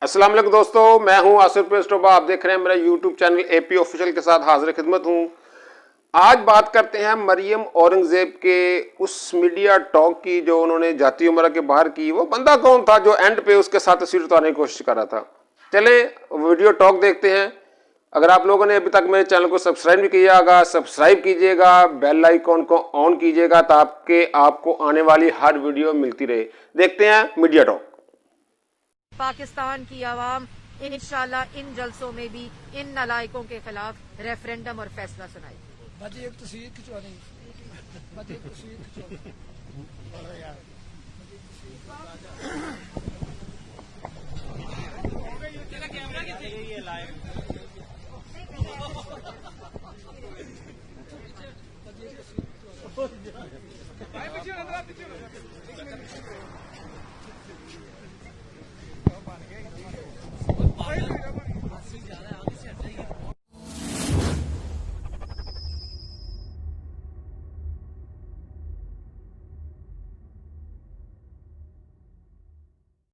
अस्सलाम वालेकुम दोस्तों, मैं हूं आसिफ पेस्टोबा। आप देख रहे हैं मेरा यूट्यूब चैनल एपी ऑफिशियल के साथ हाजिर खिदमत हूं। आज बात करते हैं मरियम औरंगजेब के उस मीडिया टॉक की जो उन्होंने जाती उमरा के बाहर की। वो बंदा कौन था जो एंड पे उसके साथ तस्वीर उतारने की कोशिश कर रहा था। चले वीडियो टॉक देखते हैं। अगर आप लोगों ने अभी तक मेरे चैनल को सब्सक्राइब नहीं किया होगा, सब्सक्राइब कीजिएगा, बेल आइकॉन को ऑन कीजिएगा ताकि आपको आने वाली हर वीडियो मिलती रहे। देखते हैं मीडिया टॉक। पाकिस्तान की आवाम इंशाल्लाह इन जलसों में भी इन नालायकों के खिलाफ रेफरेंडम और फैसला सुनाएगी। एक तस्वीर खिंचवानी, एक तस्वीर खिंचवानी।